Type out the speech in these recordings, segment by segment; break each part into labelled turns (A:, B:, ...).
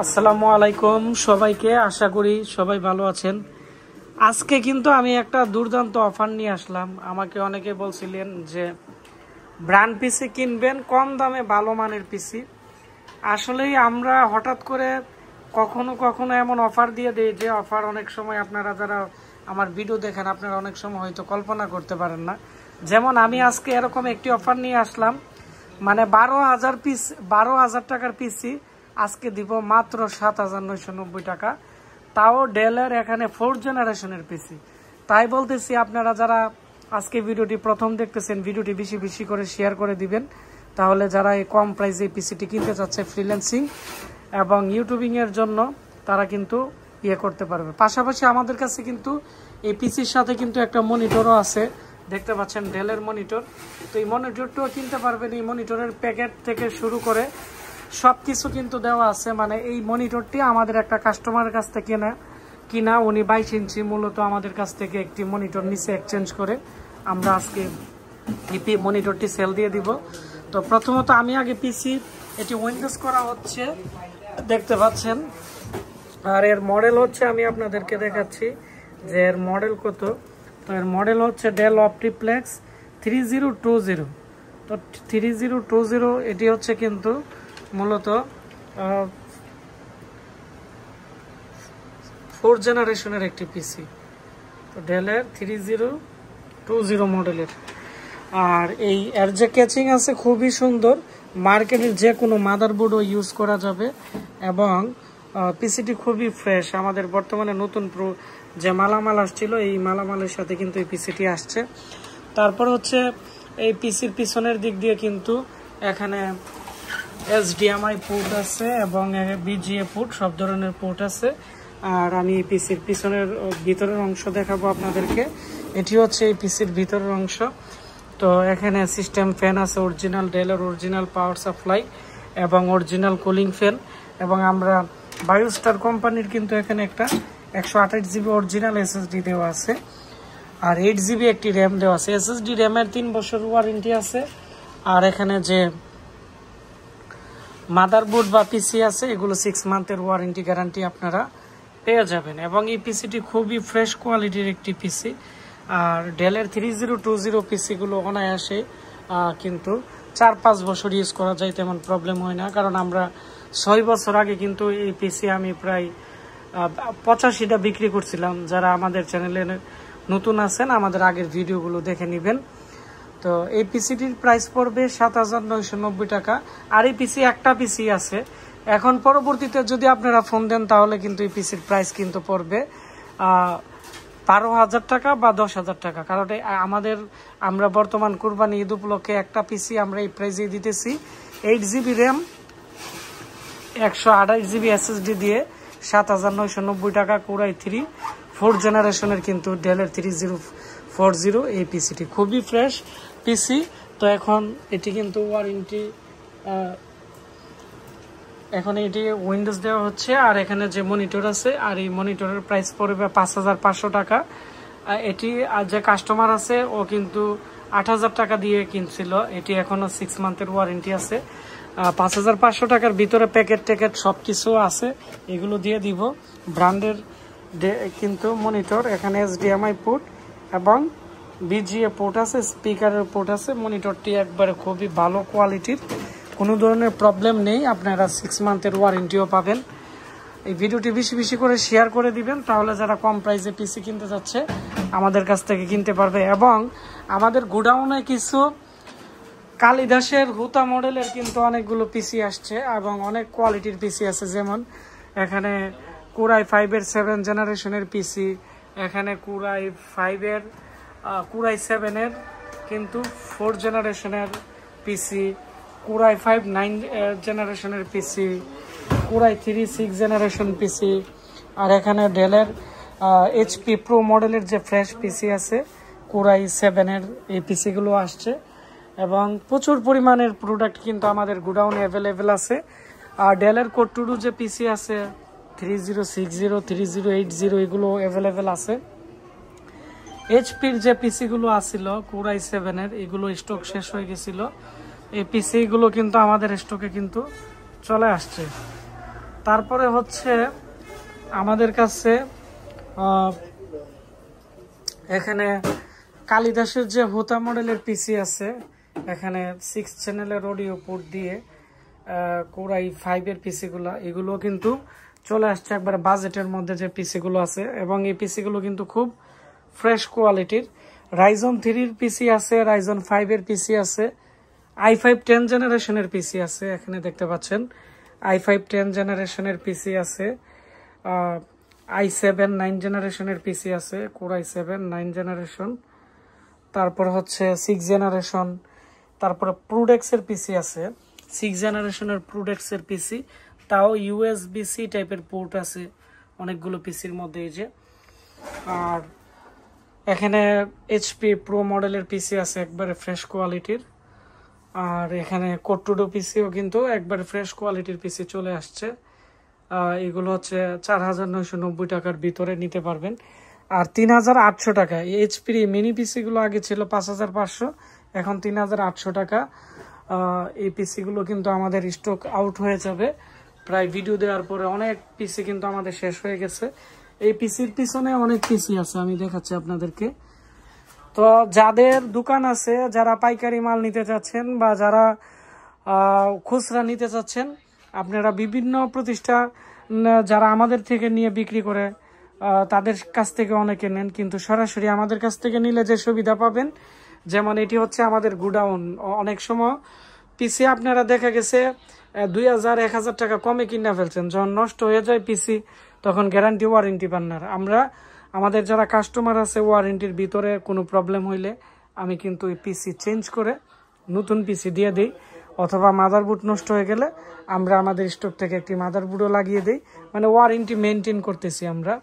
A: আসসালামু আলাইকুম সবাইকে, আশা করি সবাই ভালো আছেন। আজকে কিন্তু আমি একটা দুর্দান্ত অফার নিয়ে আসলাম। আমাকে অনেকে বলছিলেন যে ব্র্যান্ড পিসি কিনবেন, কম দামে ভালো মানের পিসি। আসলেই আমরা হঠাৎ করে কখনো কখনো এমন অফার দিয়ে দেই যে অফার অনেক সময় আপনারা যারা আমার ভিডিও দেখেন আপনারা অনেক সময় হয়তো কল্পনা করতে পারেন না। যেমন আমি আজকে এরকম একটি অফার নিয়ে আসলাম, মানে 12,000 টাকার পিসি আজকে দিব মাত্র 7,990 টাকা, তাও ডেলের এখানে 4th জেনারেশনের পিসি। তাই বলতেছি আপনারা যারা আজকে ভিডিওটি প্রথম দেখতেছেন ভিডিওটি বেশি বেশি করে শেয়ার করে দিবেন, তাহলে যারা এই কম প্রাইসে পিসিটি কিনতে চাচ্ছে ফ্রিল্যান্সিং এবং ইউটিউবিং এর জন্য তারা কিন্তু করতে পারবে। পাশাপাশি আমাদের কাছে কিন্তু এই পিসির সাথে কিন্তু একটা মনিটরও আছে, দেখতে পাচ্ছেন ডেলের মনিটর। তো এই মনিটরটাও কিনতে পারবেন। এই মনিটরের প্যাকেট থেকে শুরু করে সব কিছু কিন্তু দেওয়া আছে। মানে এই মনিটরটি আমাদের একটা কাস্টমারের কাছ থেকে কিনা উনি 22 ইঞ্চি মূলত আমাদের কাছ থেকে একটি মনিটর নিচে এক্সচেঞ্জ করে আমরা আজকে এই মনিটরটি সেল দিয়ে দিব। তো প্রথমত আমি আগে পিসি এটি উইন্ডোজ করা হচ্ছে, দেখতে পাচ্ছেন। আর এর মডেল হচ্ছে, আমি আপনাদেরকে দেখাচ্ছি যে এর মডেল কত। তো এর মডেল হচ্ছে ডেল অপটিপ্লেক্স 3020। তো 3020 এটি হচ্ছে কিন্তু মূলত 4th জেনারেশনের একটি পিসি। তো ডেলের 3020 মডেলের। আর এর যে ক্যাচিং আছে খুবই সুন্দর, মার্কেটের যে কোনো মাদারবোর্ডও ইউজ করা যাবে এবং পিসিটি খুবই ফ্রেশ। আমাদের বর্তমানে নতুন যে মালামাল আসছিল এই মালামালের সাথে কিন্তু এই পিসিটি আসছে। তারপর হচ্ছে এই পিসির পিছনের দিক দিয়ে কিন্তু এখানে HDMI পোর্ট আছে এবং BGA পোর্ট, সব ধরনের পোর্ট আছে। আর আমি এই পিসির পিছনের ভিতরের অংশ দেখাবো আপনাদেরকে। এটি হচ্ছে এই পিসির ভিতরের অংশ। তো এখানে সিস্টেম ফ্যান আছে, অরিজিনাল ডেলের অরিজিনাল পাওয়ার সাপ্লাই এবং অরিজিনাল কুলিং ফ্যান। এবং আমরা বায়োস্টার কোম্পানির কিন্তু এখানে একটা 128 জিবি অরিজিনাল SSD দেওয়া আছে আর 8 জিবি একটি র্যাম দেওয়া আছে। SSD র্যামের 3 বছর ওয়ারেন্টি আছে। আর এখানে যে মাদারবোর্ড বা পিসি আছে এগুলো 6 মান্থের ওয়ারেন্টি গ্যারান্টি আপনারা পেয়ে যাবেন। এবং এই পিসিটি খুবই ফ্রেশ কোয়ালিটির একটি পিসি। আর ডেলের 3020 পিসিগুলো অনায়াসে কিন্তু 4-5 বছর ইউজ করা যায়, তেমন প্রবলেম হয় না। কারণ আমরা 6 বছর আগে কিন্তু এই পিসি আমি প্রায় 85টা বিক্রি করছিলাম। যারা আমাদের চ্যানেলে নতুন আছেন আমাদের আগের ভিডিওগুলো দেখে নেবেন। তো এই পিসিটির প্রাইস পড়বে 7,990 টাকা। আর এই পিসি একটা পিসি আছে, এখন পরবর্তীতে যদি আপনারা ফোন দেন তাহলে কিন্তু এই পিসির প্রাইস কিন্তু পড়বে 12,000 টাকা বা 10,000 টাকা। কারণ আমরা বর্তমান কুরবানি ঈদ উপলক্ষে একটা পিসি আমরা এই প্রাইসে দিতেছি 8 জিবি র্যাম 128 জিবি SSD দিয়ে 7,990 টাকা। কোরাই 3 4th জেনারেশনের কিন্তু ডেলের 3040 এই পিসিটি খুবই ফ্রেশ পিসি। তো এখন এটি কিন্তু ওয়ারেন্টি, এখন এটি উইন্ডোজ দেওয়া হচ্ছে। আর এখানে যে মনিটর আছে, আর এই মনিটরের প্রাইস পড়বে 5,500 টাকা। এটি যে কাস্টমার আছে ও কিন্তু 8,000 টাকা দিয়ে কিনছিল। এটি এখনো 6 মান্থের ওয়ারেন্টি আছে। 5,500 টাকার ভিতরে প্যাকেট ট্যাকেট সব কিছু আছে, এগুলো দিয়ে দিব। ব্র্যান্ডের কিন্তু মনিটর, এখানে HDMI পোর্ট এবং BGA পোর্ট আছে, স্পিকারের পোর্ট আছে। মনিটরটি একবারে খুবই ভালো কোয়ালিটির, কোনো ধরনের প্রবলেম নেই। আপনারা 6 মান্থের ওয়ারেন্টিও পাবেন। এই ভিডিওটি বেশি বেশি করে শেয়ার করে দিবেন, তাহলে যারা কম প্রাইসে পিসি কিনতে যাচ্ছে আমাদের কাছ থেকে কিনতে পারবে। এবং আমাদের গোডাউনে কিছু কালিদাসের হুতা মডেলের কিন্তু অনেকগুলো পিসি আসছে এবং অনেক কোয়ালিটির পিসি আছে। যেমন এখানে কোরাই 5-এর 7 জেনারেশনের পিসি, এখানে কোরাই 7-এর কিন্তু 4th জেনারেশনের পিসি, কোরাই 5 9 জেনারেশনের পিসি, কোরাই 3 6 জেনারেশন পিসি। আর এখানে ডেলের HP প্রো মডেলের যে ফ্রেশ পিসি আছে কোরাই 7-এর এই পিসিগুলো আসছে। এবং প্রচুর পরিমাণের প্রোডাক্ট কিন্তু আমাদের গোডাউনে অ্যাভেলেবেল আছে। আর ডেলের কোড 2 যে পিসি আছে 3060 3080 এগুলো অ্যাভেলেবেল আছে। HP'র যে পিসিগুলো আসছিল কোরাই 7-এর এগুলো স্টক শেষ হয়ে গেছিল। এই পিসিগুলো কিন্তু আমাদের স্টকে কিন্তু চলে আসছে। তারপরে হচ্ছে আমাদের কাছে এখানে কালিদাসের যে হোতা মডেলের পিসি আছে, এখানে 6 চ্যানেলের অডিও পোর্ট দিয়ে কোরাই 5 এর পিসিগুলো, এগুলো কিন্তু চলে আসছে একবারে বাজেটের মধ্যে যে পিসিগুলো আছে, এবং এই পিসিগুলো কিন্তু খুব ফ্রেশ কোয়ালিটির। রাইজন 3 এর পিসি আছে, রাইজন 5 এর পিসি আছে, i5 10 জেনারেশনের পিসি আছে, এখানে দেখতে পাচ্ছেন i5 10 জেনারেশনের পিসি আছে, i7 9 জেনারেশনের পিসি আছে, কোর i7 9 জেনারেশন, তারপর হচ্ছে 6 জেনারেশন, তারপরে প্রুডেক্স এর পিসি আছে, 6 জেনারেশনের প্রুডেক্স এর পিসি, তাও USB-C টাইপের পোর্ট আছে অনেকগুলো পিসির মধ্যে এই যে। আর এখানে HP প্রো মডেলের পিসি আছে একবারে ফ্রেশ কোয়ালিটির। আর এখানে কোট্টুডো পিসিও কিন্তু একবারে ফ্রেশ কোয়ালিটির পিসি চলে আসছে। এগুলো হচ্ছে 4990 টাকার ভিতরে নিতে পারবেন। আর 3800 টাকা HP মিনি পিসিগুলো আগে ছিল 5500, এখন 3800 টাকা। এই পিসিগুলো কিন্তু আমাদের স্টক আউট হয়ে যাবে প্রায় ভিডিও দেওয়ার পরে। অনেক পিসি কিন্তু আমাদের শেষ হয়ে গেছে। এই পিসির পিছনে অনেক পিসি আছে, আমি দেখাচ্ছি আপনাদেরকে। তো যাদের দোকান আছে, যারা পাইকারি মাল নিতে চাচ্ছেন বা যারা খুচরা নিতে চাচ্ছেন, আপনারা বিভিন্ন প্রতিষ্ঠান যারা আমাদের থেকে নিয়ে বিক্রি করে তাদের কাছ থেকে অনেকে নেন, কিন্তু সরাসরি আমাদের কাছ থেকে নিলে যে সুবিধা পাবেন, যেমন এটি হচ্ছে আমাদের গুডাউন। অনেক সময় পিসি আপনারা দেখা গেছে 2000-1000 টাকা কমে কিনে ফেলছেন, যখন নষ্ট হয়ে যায় পিসি তখন গ্যারান্টি ওয়ারেন্টি পান না। আমরা আমাদের যারা কাস্টমার আছে, ওয়ারেন্টির ভিতরে কোনো প্রবলেম হইলে আমি কিন্তু এই পিসি চেঞ্জ করে নতুন পিসি দিয়ে দিই, অথবা মাদারবোর্ড নষ্ট হয়ে গেলে আমরা আমাদের স্টক থেকে একটি মাদারবোর্ডও লাগিয়ে দিই, মানে ওয়ারেন্টি মেনটেন করতেছি আমরা।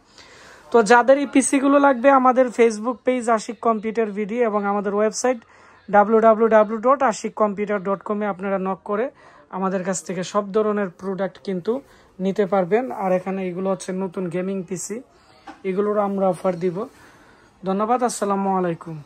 A: তো যাদের এই পিসিগুলো লাগবে, আমাদের ফেসবুক পেজ আশিক কম্পিউটার ভিডি এবং আমাদের ওয়েবসাইট www.ashikcomputer.com এ আপনারা নক করে আমাদের কাছ থেকে সব ধরনের প্রোডাক্ট কিন্তু নিতে পারবেন। আর এখানে এগুলো হচ্ছে নতুন গেমিং পিসি, এগুলোর আমরা অফার দিব। ধন্যবাদ, আসসালামু আলাইকুম।